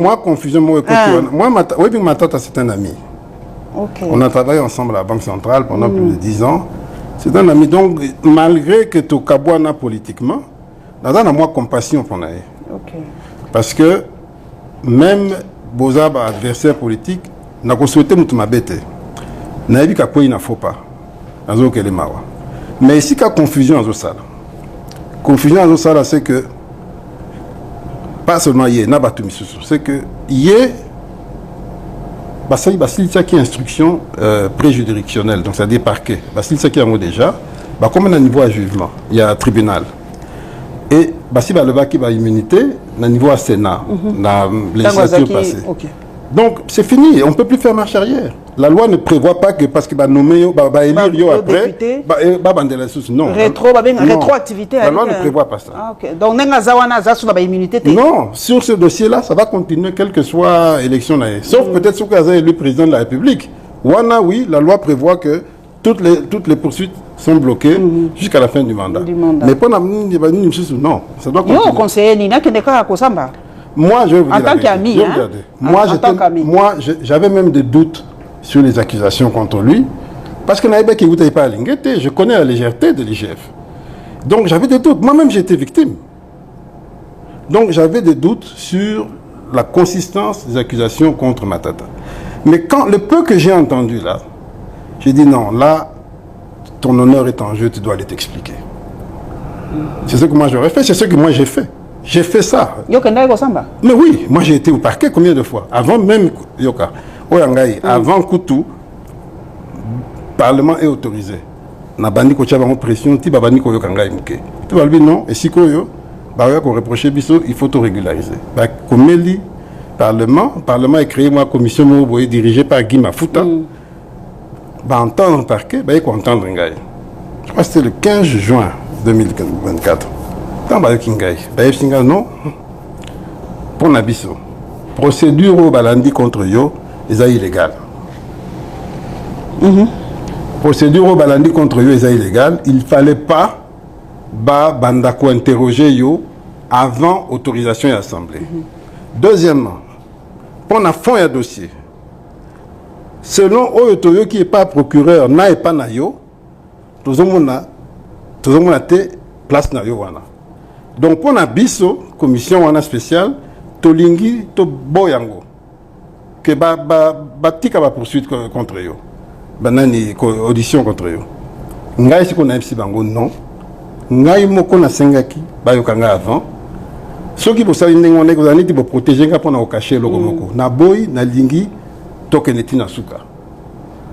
moi, confusion, moi, ma tata, c'est un ami. On a travaillé ensemble à la Banque centrale pendant plus de 10 ans. C'est un ami. Donc, malgré que tu as politiquement, nous avons moi compassion pour nous. Parce que même si adversaire politique, nous avons souhaité nous m'abêter. Nous avons dit qu'il ne faut pas. Mais ici, il y a confusion dans ça. Confusion dans ça, c'est que, pas seulement il y a, c'est que il y a il y a instruction préjuridictionnelle, donc c'est-à-dire parquet. Il y a déjà, comme on a un niveau à jugement, il y a un tribunal. Et il y a immunité, il niveau à Sénat, la législature passée. Donc c'est fini, on ne peut plus faire marche arrière. La loi ne prévoit pas que parce qu'il va nommer, élire après, non. Rétroactivité. La loi ne prévoit pas ça. Donc, immunité. Non, sur ce dossier-là, ça va continuer quelle que soit l'élection. Sauf peut-être si vous avez élu président de la République. Oui, la loi prévoit que toutes les poursuites sont bloquées jusqu'à la fin du mandat. Mais pour non, ça doit continuer. Conseiller Nina Kendeka Kosamba. Moi, je vais vous dire en tant qu'ami, moi, j'avais même des doutes sur les accusations contre lui, parce que je connais la légèreté de l'IGF. Donc j'avais des doutes. Moi-même, j'ai été victime. Donc j'avais des doutes sur la consistance des accusations contre Matata. Mais quand le peu que j'ai entendu là, j'ai dit non, là, ton honneur est en jeu, tu dois aller t'expliquer. C'est ce que moi j'aurais fait, c'est ce que moi j'ai fait. J'ai fait ça. Mais oui, moi j'ai été au parquet combien de fois? Avant même Yoka. Avant Koutou, le Parlement est autorisé. Na bandi ko tchaba pression, ti babani ko yokangai muke. Tu vas lui non, et si ko yo, bah ko reprocher biso, il faut tout régulariser. Bah komeli Parlement est créé moi commission moboye dirigée par Guy Mafuta. Bah entendre le parquet, bah il faut entendre ngai. Je crois que c'était le 15 juin 2024. Tant bah kingai, bah singa non. Pour nabiso. Procédure au balandi contre yo, les a illégal. Procédure au balandi contre eux est illégale. Il ne fallait pas bandako interroger yo avant autorisation et assemblée. Deuxièmement, pour un fond et dossier, selon Oyotoyo qui n'est pas procureur, n'a pas na yo, tout le monde a place na yo wana. Donc pour na biso commission wana spéciale, tolingi to boyango que tika ba poursuite contre yo. Banani audition contre eux. Ngai si qu'on a epsi bango non. Ngai moko na sengaki ba yokanga avant. Ceux qui pour ça ndenge on est ko zani ti pour protéger nga pona okacher loko moko. Na boy na lingi tokeneti na suka.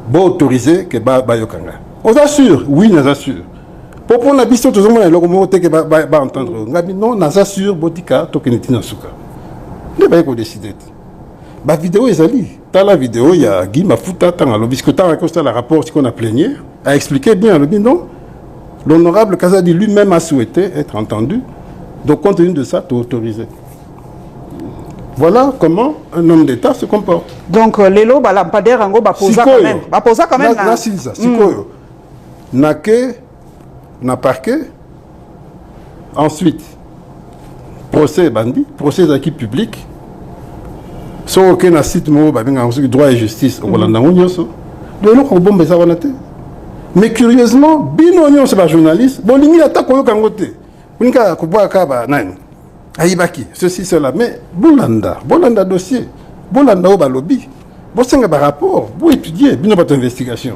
Bo autorisé que ba yokanga. On assure, oui, nous assure. Pour na biso tout le monde loko moko te que ba entendre. Ngabi non, nous assure botika tokeneti na suka. Ne ba ko décider. La vidéo est allée. Dans la vidéo, il y a Guy Mafuta, puisque tant que le rapport qu'on a plaigné, a expliqué bien, non. L'honorable Kazadi lui-même a souhaité être entendu. Donc, compte tenu de ça, tu es autorisé. Voilà comment un homme d'État se comporte. Donc, Lelo, Balampader, Rango, Baposa quand même. Baposa quand même. Nasilza, Sikoyo. Nake, na parquet. Ensuite, procès bandit, procès d'acquis public. Si on a un site de droit et justice, on a mais curieusement, Binonion, c'est pas journaliste, bon, il attaque au Kangote. Il a ceci, cela. Mais Bolanda dossier, Bolanda au lobby, Bolanda rapport, vous étudier, bien votre investigation.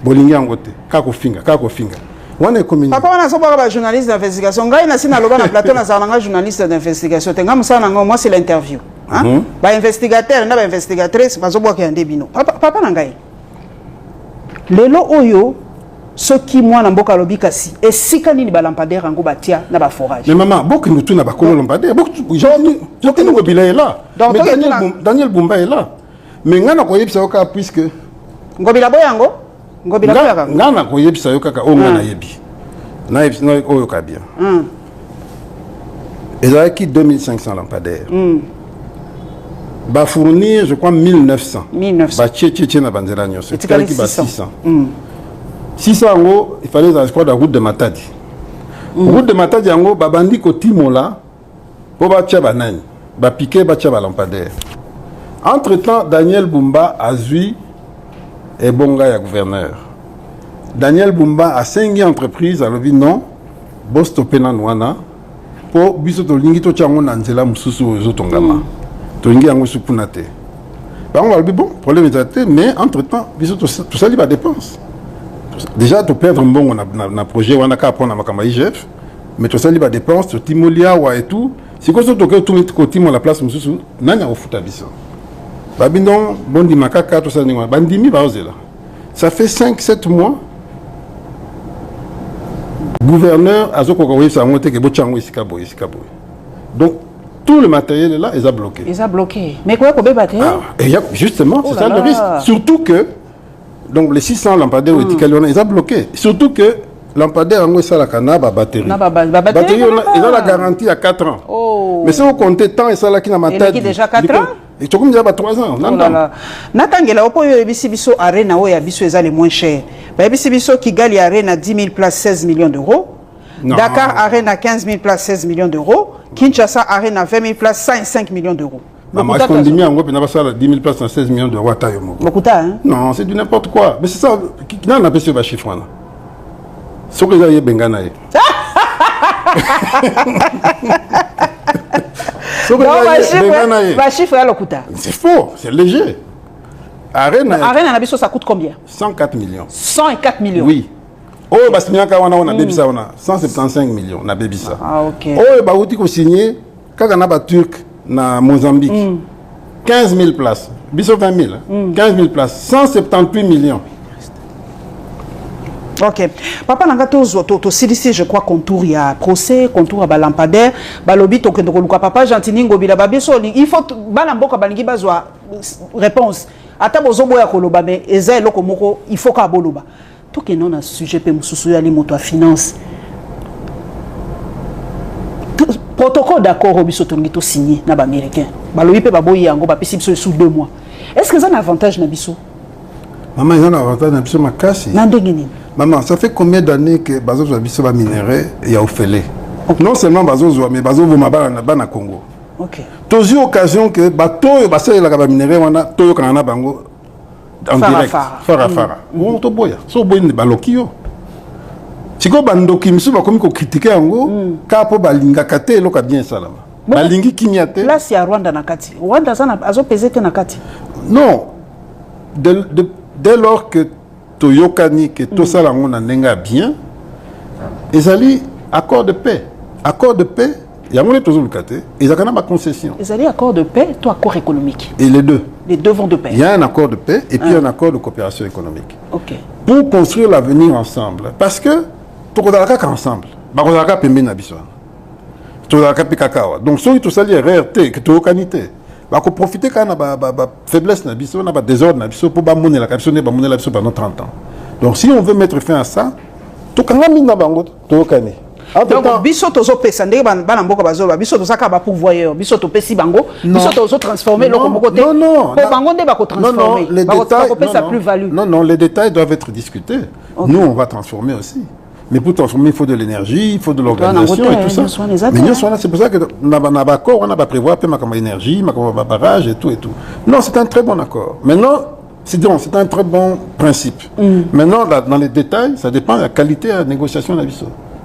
Bolinga Angote, Kako Finga. Papa, on a un journaliste d'investigation. On a un plateau, un journaliste d'investigation. Moi, c'est l'interview. Ba investigateur na ba investigatrice bazoboa ke ndebino papa na ngai lelo oyo soki mwana mboka lobi kasi esika nini ba lampadaire rango batia na ba forage mais maman boki mutu na ba kolo lampadaire boki joni ngo bila est là mais Daniel Bumba est là mais ngana ko yebisa oka puisque ngobila boyango ngobila boyaka ngana ko yebisa oka ka ngana yebi na yebisa no oyo ka bien ezaki 2500 lampadaires va fournir, je crois, 1900. 1900. Bah, na bandera nyonso. C'était 600. 600 euros, il fallait, je crois, la route de Matadi. Route de Matadi, en gros, babandi ko timola, pour batia banani, ba piquer batia lampadaire. Entre-temps, Daniel Bumba a zui et bonga ya gouverneur. Daniel Bumba a 5 entreprises, a dit non, bo stopper na nwana, pour biso to lingi to tiango na nzela mususu ezotongama. Tolingi yango supunate. On va dire bon, problème est mais entre-temps, tout ça, il va dépenser. Déjà, tu perds un bon on a projet, on a qu'à prendre un IGF, mais tout ça, il va dépenser, tu timolia et tout. Si tu as tout côté la place, tu n'as au foot à biso. Babindon, bon di makaka, tout ça, bandimi, ça fait 5-7 mois. Gouverneur, Azoko, ça a monté que Bochango ici, donc, tout le matériel est là, ils ont bloqué. Ils ont bloqué. Mais quoi, combien de batteries? Justement, c'est ça le risque. Surtout que, donc les 600 lampadaires ils ont bloqué. Surtout que lampadaire, ça la cana, batterie. Batterie, ils ont la garantie à 4 ans. Oh. Mais si vous comptez tant et ça là qui n'a pas tête. Déjà 4 ans? Et tu comme déjà 3 ans. Natangela, au point où biso arena où ya biso les moins chers. Biso Kigali Arena 10 000 places, 16 millions d'euros. Non. Dakar Arena 15 000 places, 16 millions d'euros. Kinshasa Arena 20 000 places, 5 millions d'euros. Maman, est-ce qu'on dit bien en gros, 10 000 places dans 16 millions d'euros à Tayomo? Hein? Non, c'est du n'importe quoi. Mais c'est ça, qui n'a pas ce chiffre là? Ce que vous avez bengana. C'est faux, c'est léger. Arena, ça coûte combien? 104 millions. 104 millions? Oui. Oh, bah, c'est bien qu'on a bébé ça, on a 175 millions, on a bébé ça. Ah, ok. Oh, bah, on a signé, quand on a Turc, na Mozambique, 15 000 places. Biso 20 000, 15 000 places, 178 millions. Ok. Papa Nangato, to silisi, je crois, contour, il y a procès, contour à lampadaire, balobi, to kendokoluka papa, gentini, ngobila babiso, il faut, balamboka balingi bazwa réponse. Ata bozo boya koloba, mais eza eloko moko, il faut ka boloba. To ke non a sujet pe mususu ya li moto a finance. Protocole d'accord au biso tongi to signé na ba américain. Balobi pe baboyi yango ba pesi biso sous 2 mois. Est-ce que ça a un avantage na biso? Maman, il y a un avantage na biso makasi. Maman, ça fait combien d'années que bazo zo biso ba minerai et ya ofele? Non seulement bazo zo mais bazo voma na Congo. OK. Tozi occasion que bato ba sala la minerai wana toyo kana bango en direct. Fara. Bon to boya. So boy ni balokio. Siko bandoki misu bakomi ko critiquer yango ka po balinga kate loka bien salama. Balingi kimiate. Place ya Rwanda na kati. Rwanda sana azo peser que na kati. Non. Dès lors que Toyokani que tout ça on a nenga bien, ezali accord de paix. Accord de paix, il y a mon toujours le kate, ils ont ma concession. Ezali accord de paix, toi accord économique. Et les deux. Les deux vont de pair. Il y a un accord de paix et puis un accord de coopération économique. OK. Pour construire l'avenir ensemble. Parce que Tokodalaka ensemble. Bakodalaka pembe na biso. Tokodalaka pikakawa. Donc si tout ça lié RRT que Toyokanité. Bah qu'on profiter quand on a faiblesse na biso, on a désordre na biso pour ba monnaie la caption ne ba monnaie la biso pendant 30 ans. Donc si on veut mettre fin à ça, Tokanga mina bango Toyokani. Donc biso tozo pesa ndenge bana mboka bazoba biso tozaka ba pourvoyeur biso to pesi bango biso tozo transformer loko moko te. Non. Pour bango nde ba ko transformer. Les détails pesa plus value. Non, les détails doivent être discutés. Okay. Nous on va transformer aussi. Mais pour transformer, il faut de l'énergie, il faut de l'organisation et tout ça. Mais nous, c'est pour ça que on a accord, on a prévoir ma énergie, ma barrage et tout. Non, c'est un très bon accord. Maintenant, c'est un très bon principe. Maintenant, dans les détails, ça dépend de la qualité de la négociation de la vie.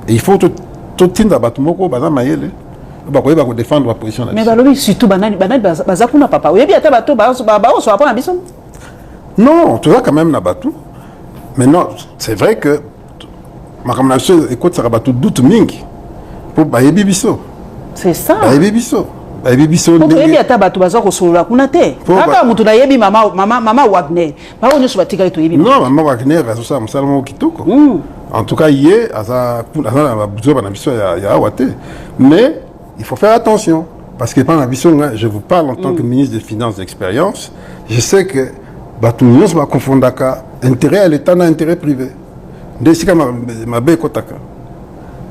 Et il faut tout le batumoko, mayele, défendre la position de la vie. Mais balobi surtout banani bazakuna papa. Oui, bien bato soit pas na biso. Non, tu vois quand même na batou. Maintenant, c'est vrai que ma camarade écoute ça va tout doute mingi pour bayebi biso. C'est ça. Bayebi biso. Pour bayebi ata bato baza ko solola kuna te. Kaka mutu na yebi mama Wagner. Ba onyo so batika to yebi. Non, maman Wagner va so ça musala kitoko. En tout cas, hier asa na buzo bana biso ya wate. Mais il faut faire attention parce que pendant biso je vous parle en tant que ministre des Finances d'expérience, je sais que bato nyos ba confondaka intérêt à l'état na intérêt privé.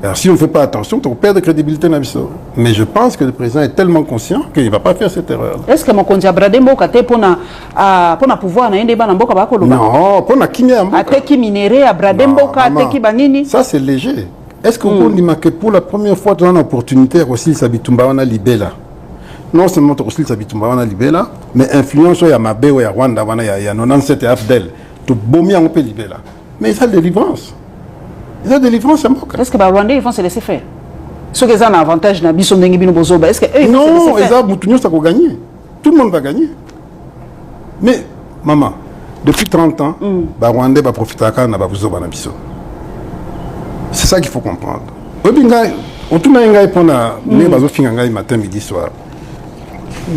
Alors si on ne fait pas attention, on perd de crédibilité dans la vie. Mais je pense que le président est tellement conscient qu'il ne va pas faire cette erreur. Est-ce que mon conduit à Brademboka pour pouvoir na ende bana mboka bakolo? Non, pour na kimia mboka. Ateki minéré à Brademboka, ateki banini. Ça c'est léger. Est-ce que vous dit que pour la première fois tu as une opportunité aussi Sabitumba on a libella? Non seulement aussi Sabitumba on a libella, mais influence ya Mabe ou ya Rwanda wana ya 97 Afdel. Tu bomi on peut libella. Mais ils ont délivrance. Ils ont délivrance à Moka. Est-ce que les Rwandais vont se laisser faire? Ceux qui ont un avantage, est-ce que eux, non, ils ont Boutounios ça va gagner. Tout le monde va gagner. Mais, maman, depuis 30 ans, les Rwandais vont profiter de ça. C'est ça qu'il faut comprendre. On tourne à un pour le matin, midi, soir.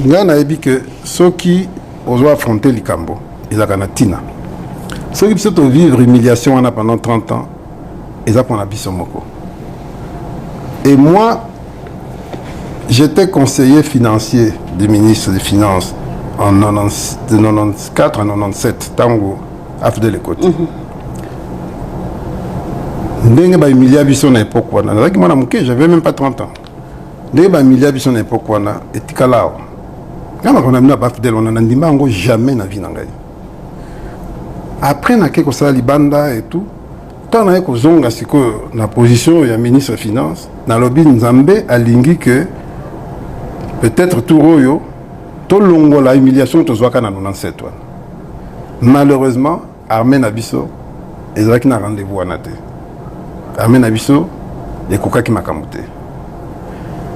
Il y a que ceux qui osent affronter les Cambo, ils ont un tina. Ceux qui sont vivre l'humiliation pendant 30 ans, ils ont un abissomoko. Et moi, j'étais conseiller financier du ministre des Finances en 94 en 97, Tango, Afdel les côtés. Ndenge ba humiliation à l'époque j'avais même pas 30 ans. Ndenge ba humiliation à l'époque et tikalao. Quand on a mis à Afdel, on a dit jamais na vie nangai. après na keko sala libanda et tout tant na ko zonga siko na position ya ministre des finances na lobby Nzambe alingi que peut-être tout royo to longo la humiliation to zwaka na 97 wana malheureusement armée na biso ezaki na rendez-vous wana te armée na biso ekokaki makambo te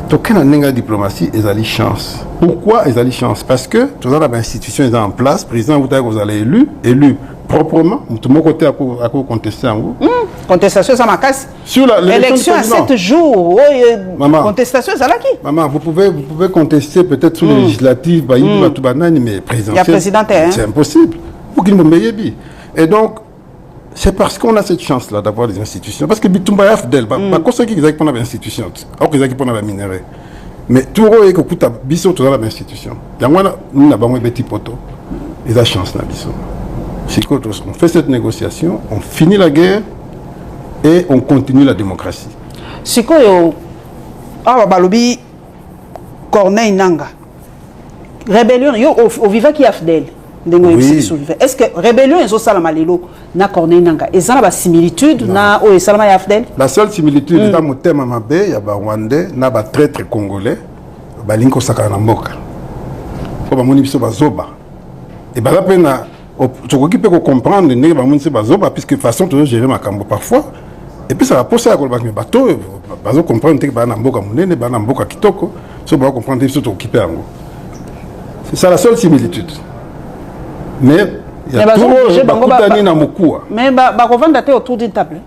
toke na ndenge ya diplomatie ezali chance. Pourquoi ezali chance? Parce que tous les institutions sont en place, président vous allez élu proprement, tout le côté à contester en vous. Contestation ça m'a cassé. Sur l'élection à 7 jours, maman, contestation ça là qui? Maman, vous pouvez contester peut-être sur les législatives, mais présidentielle, c'est impossible. Pour qu'il me meille bien. Et donc c'est parce qu'on a cette chance-là d'avoir des institutions. Parce que Bitumba est fidèle. Pas qu'on sait qu'ils ont des institutions. Alors qu'ils ont des minéraux. Mais tout le monde est que Bisso dans la institution. Il y a un petit poteau. Ils ont chance na Bisso. On fait cette négociation, on finit la guerre et on continue la démocratie. Si vous avez Corneille Nanga, rébellion, au vivant qui est fidèle. Oui. Est-ce que rébellion est au Salamalelo na Corneille Nanga? Et ça la similitude na au Salama Yafdel? La seule similitude est dans mon thème Mabé, il y a ba Rwandais, na ba traître congolais, ba linko sakana mboka. Ko ba moni biso ba zoba. Et ba la pena tu peux comprendre ne ba moni se ba zoba puisque façon de gérer makambo parfois. Et puis ça va poser à ko ba bateau, ba zo comprendre que ba na mboka munene, ba na mboka kitoko, so ba comprendre que tu occupé ango. C'est ça la seule similitude. Mais il y a tout le monde na mokua. Mais ba revendre autour d'une table.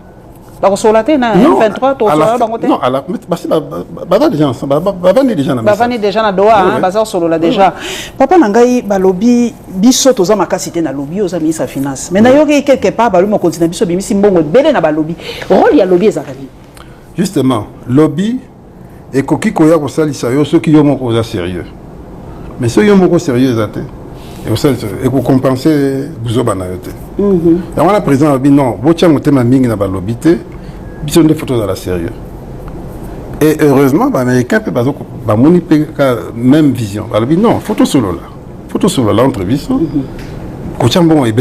Ba solater na 23 to solo ba ngote. Non, à la parce ba déjà ensemble, ba vendre déjà na. Ba vendre déjà na doa hein, ba za solo là déjà. Papa nangai ba lobby biso to za makasité na lobby oza ministre finance. Mais na yoki quelque part ba lumo continue biso bimisi mbongo belé na ba lobby. Rôle ya lobby ezakali. Justement, lobby et koki koya ko salisa yo ceux qui yo moko za sérieux. Mais ceux yo moko sérieux zate. Et pour compenser, vous avez dit. Le président a dit non, vous avez dit que vous avez dit des photos dans la sérieux. Et heureusement, les Américains peuvent la même vision. Ils ont dit non, photo solo là. Photo solo là, entre vies. Quand ils ont dit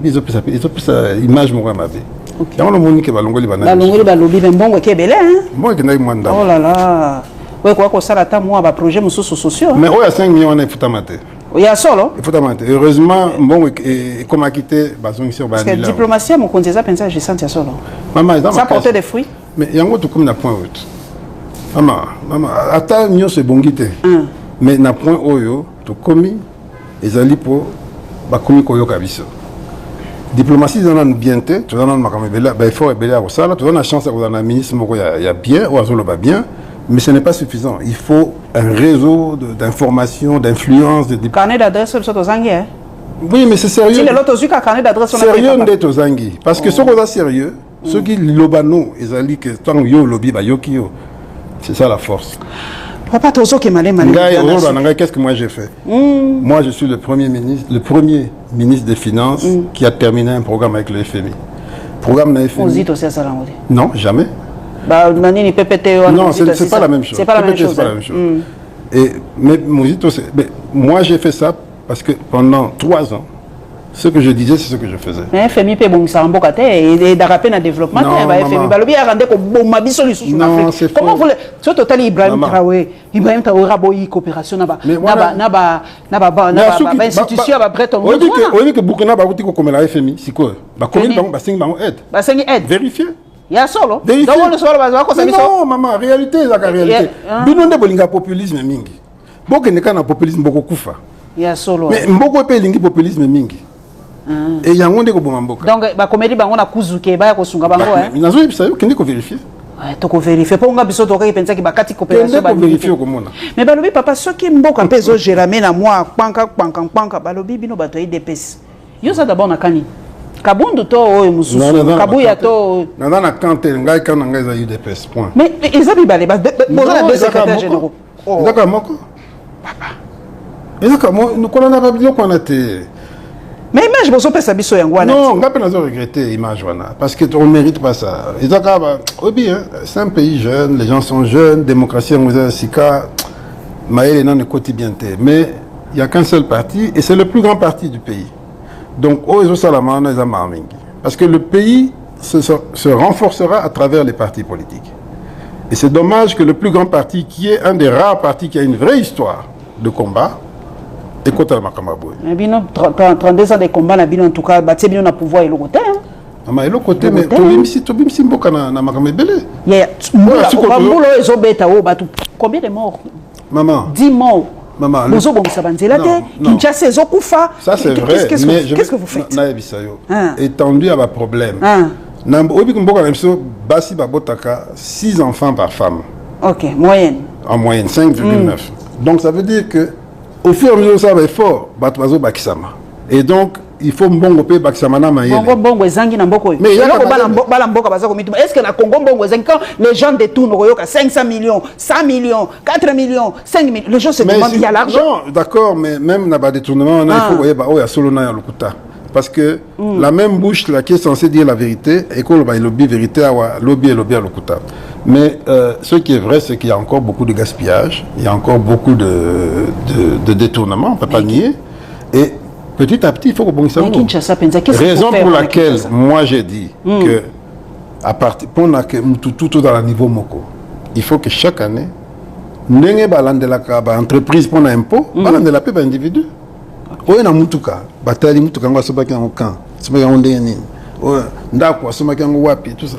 ils ont pris sa image. Ils ont dit que balongo balobi bon qui est belé hein. Moi qui n'ai pas. Oh là là. Ouais quoi que ça là moi ba projet sociaux. Mais il y a 5 millions on est foutamate. Il y a solo. Il faut demander. Heureusement, bon, et comme a quitté, basons sur parce que diplomatie, mon conseil, ça pense, j'ai senti solo. Maman, ça portait des fruits. Mais il y a un autre comme na point haut. Maman, attends, mieux c'est bon guité. Mais na point oyo, to commis, les alliés pour, bah commis koyo kabiso. Diplomatie, ils en ont bien té, tu en as makamé bela, bah il faut béler à ça là, tu donnes la chance à vous un ministre, il y a bien, ou à solo va bien. Mais ce n'est pas suffisant. Il faut un réseau d'informations, d'influence. Carnet d'adresse sur les Zangui. Oui, mais c'est sérieux. Si les autres ont carnet d'adresse sur les sérieux d'être aux Zangui. Parce que ceux qui sont sérieux, ceux qui lobano, ils ont dit que tant yo lobby, bah yo ki yo. C'est ça la force. Papa Tozo qui malé. Qu'est-ce que moi j'ai fait? Moi, je suis le premier ministre des Finances qui a terminé un programme avec le FMI. Programme de FMI. On dit aussi ça là. Non, jamais. Non, c'est pas la même chose. C'est pas la même chose. Et mais moi j'ai fait ça parce que pendant 3 ans, ce que je disais, c'est ce que je faisais. Mais FMI peut bon ça en bocate et d'arraper dans développement. FMI balobi a rendu comme bon ma biso sous l'Afrique. Comment vous sur total Ibrahim Traoré raboyi coopération na institution ba Bretton Woods. Oui que Burkina ba uti ko comme la FMI, c'est quoi? Ba commune ba singi ba aide. Ba singi aide. Vérifier. Il y a solo. Non, maman, réalité, c'est la réalité. Bino ne bolinga populisme mingi. Boke ne kana populisme boko kufa. Il y a solo. Mais mboko pe lingi populisme mingi. Et yango ndeko boma mboka. Donc ba comédie bango na kuzuke ba ko sunga bango hein. Nazo yebisa yo kende ko vérifier. Ouais, to ko vérifier. Pour nga biso to ka pensa ki ba kati coopération ba vérifier ko mona. Mais balobi papa soki mboka pezo gérer na moi panka balobi bino bato IDPS. Yo ça d'abord na kani. Kabundu to oyo mususu kabuya to na kantel ngai kana ngai za UDPS point. Mais ils ont balé boza na secrétaire généraux. D'accord moko. Papa. Ezaka mo nous connana ba biloko na te. Mais image bozo pesa biso yango wana. Non, ngape nazo regretter image wana parce que on mérite pas ça. Ezaka ba obi hein, c'est un pays jeune, les gens sont jeunes, démocratie en sika maël nan ne quotidien te. Mais il y a qu'un seul parti et c'est le plus grand parti du pays. Donc, parce que le pays se renforcera à travers les partis politiques. Et c'est dommage que le plus grand parti, qui est un des rares partis qui a une vraie histoire de combat, est contre le Makamaboué. 32 ans de combat, en tout cas, il y a un pouvoir et le côté. Mais le côté, mais Tobimsi Mboka na Makamabele. Combien de morts? Maman. 10 morts. Maman, ça c'est vrai, mais qu'est-ce que vous faites? Étendu à ma problème. Au 6 enfants par femme. Ok, moyenne. En moyenne, 5,9. Donc ça veut dire que au fur et à mesure ça va être fort, et donc il faut mbongo pe baksamana mayele. Mbongo ezangi na mboko. Mais bala mboka baza komitu. Est-ce que na Congo mbongo ezangi quand les gens détournent koyoka 500 millions, 100 millions, 4 millions, 5 millions, les gens se demandent il y a l'argent. Non, d'accord, mais même na ba détournement il faut koyeba ya solo na ya lokuta. Parce que la même bouche là qui est censée dire la vérité et qu'on va lobby vérité à lobby et lobby à lokuta. Mais ce qui est vrai, c'est qu'il y a encore beaucoup de gaspillage, il y a encore beaucoup de détournement, on ne peut pas nier. Et petit à petit, il faut que ça raison pour laquelle moi j'ai dit que à partir pour tout dans le niveau moko, il faut que chaque année, n'engé balande la entreprise pour l'impôt, balande la paix individu. Oye na mutuka, batali mutuka ngwa sobaki en camp, sobaki en ndeni. Oye ndako sobaki en wapi tout ça.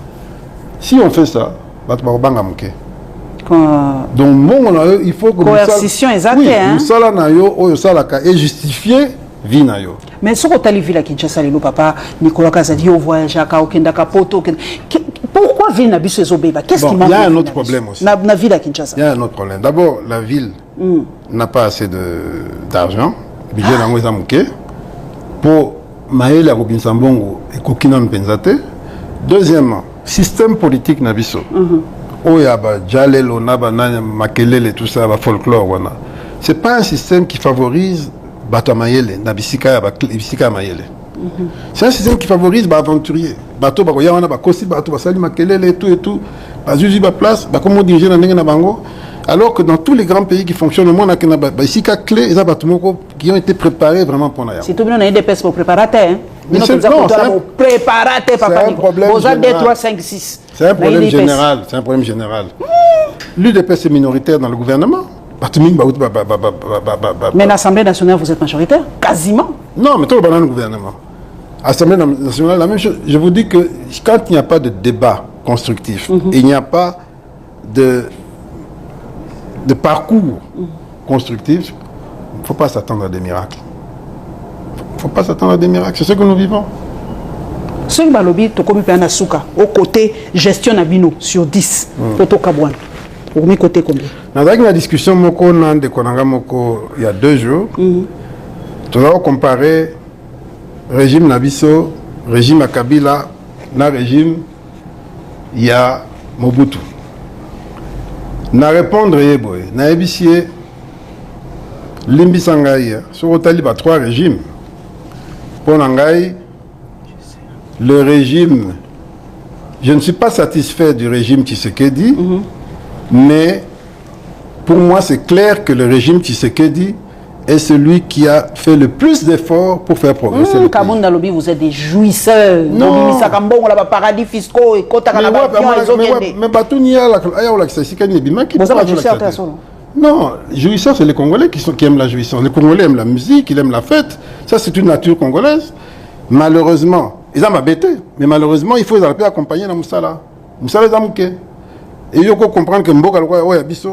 Si on fait ça, batba banga muke. Donc bon il faut que coercition exacte hein. Nous sala na yo oyo sala ka et justifier vie na yo. Mais ce que tu as vu à Kinshasa, le papa Nicolas Kazadi, au voyage à Okendaka Poto. Pourquoi ville n'a pas ce bébé? Qu'est-ce qui manque? Il y a un autre problème aussi. La ville à Kinshasa. Il y a un autre problème. D'abord, la ville n'a pas assez d'argent. Budget n'a pas assez pour Maël à Robinsambongo et Kokina Mpenzate. Deuxièmement, système politique n'a pas ça. Oyaba, Jalelo, Naba, Makelele, tout ça, folklore. Ce n'est pas un système qui favorise Bato Mayele, Nabisika Mayele. C'est un système qui favorise les aventuriers. Bato Bakoyawana, Bakosi, Bato Basali Makelele, et tout. Bazuzi, Baplace, Bakomo diriger dans Nenga Bango. Alors que dans tous les grands pays qui fonctionnent, le monde a Basika clé, et Batomoko qui ont été préparés vraiment pour Naya. C'est tout le monde a des pestes pour préparer. C'est un problème général. C'est un problème général. C'est un problème général. L'UDPS est minoritaire dans le gouvernement. Mais l'Assemblée nationale, vous êtes majoritaire? Quasiment. Non, mais tout le le gouvernement. L'Assemblée nationale, la même chose. Je vous dis que quand il n'y a pas de débat constructif, il n'y a pas de parcours constructif, il ne faut pas s'attendre à des miracles. Il ne faut pas s'attendre à des miracles. C'est ce que nous vivons. Ce que balobi to komi pe suka au côté gestion abino sur 10 poto kabwan. Au mi côté combien? Dans la discussion moko nande konanga moko il y a 2 jours, nous avons comparé régime Nabiso, régime Kabila, na régime il y a Mobutu. Na répondre yeboy, na ebisie limbi sangai sur otaliba 3 régimes. Pour Nangai, le régime, je ne suis pas satisfait du régime Tshisekedi, mais pour moi c'est clair que le régime Tshisekedi est celui qui a fait le plus d'efforts pour faire progresser le pays. Nalobi, vous êtes des jouisseurs. Non. On a paradis fiscaux et mais non, jouisseurs, c'est les Congolais qui aiment la jouissance. Les Congolais aiment la musique, ils aiment la fête. Ça, c'est une nature congolaise. Malheureusement, ils ont m'abêté, mais malheureusement, il faut les accompagner dans Moussala. Moussala, les amouké. Et il faut comprendre que Mboka,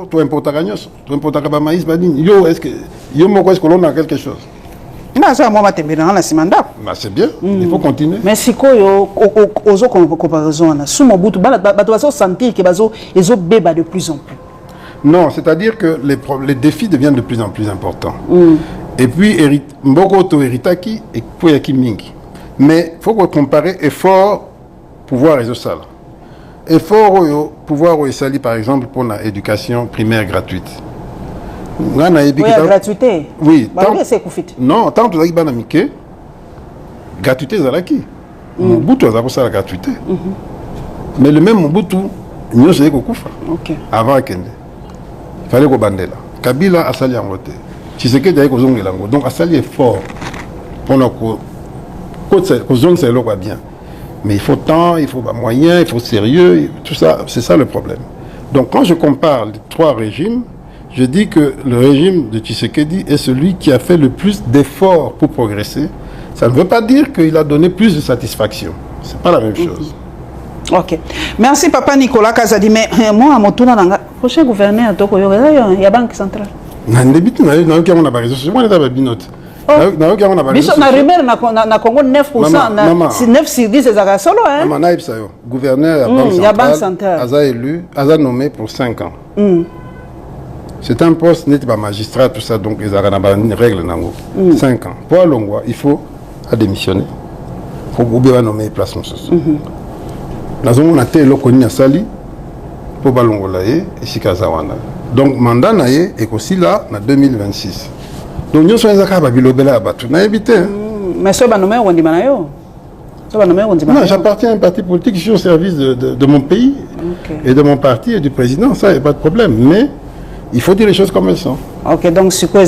tu importes à Gagnos, tu importes à maïs, est-ce que l'on a quelque chose? C'est bien, il faut continuer. Mais si aux autres comparaisons, sous mon bout, tu sentir que les autres bébés de plus en plus. Non, c'est-à-dire que les défis deviennent de plus en plus importants. Et puis, Mboko to Eritaki et Poyaki Mingi. Mais il faut comparer effort, pouvoir et social. Effort, pouvoir et sali, par exemple, pour l'éducation primaire gratuite. Oui, la gratuité. Oui. Non, tant que tu as dit gratuité, c'est qui Mobutu a la gratuité. Mais le même Mobutu, nous sommes avant Kende. Il fallait que Bandela. Kabila a sali en vote. Tshisekedi a dit que donc a sali est fort pour zone c'est là quoi bien. Mais il faut temps, il faut moyens, il faut sérieux, tout ça, c'est ça le problème. Donc quand je compare les 3 régimes, je dis que le régime de Tshisekedi est celui qui a fait le plus d'efforts pour progresser. Ça ne veut pas dire qu'il a donné plus de satisfaction. C'est pas la même chose. Ok. Merci Papa Nicolas Kazadi. Mais moi, à mon tour, le prochain gouverneur, il y a Banque centrale. Biso na rumeur na Congo 9%, 9 sur 10 c'est solo hein. Gouverneur à Banque centrale, Aza élu, Aza nommé pour 5 ans. C'est un poste n'est pas magistrat tout ça donc ils ont une règle nango. 5 ans. Pour Longwa, il faut démissionner. Faut bien nommer place monsieur. Nous avons été loconi à Sali pour Balongola et Sikazawana. Donc mandat naie est aussi là en 2026. Donc nous sommes à Bilobela Batu. N'a évité. Mais ce pas nommé on dit manayo. Non, j'appartiens à un parti politique, je suis au service de mon pays et de mon parti et du président, ça, il n'y a pas de problème. Mais il faut dire les choses comme elles sont. Ok, donc c'est quoi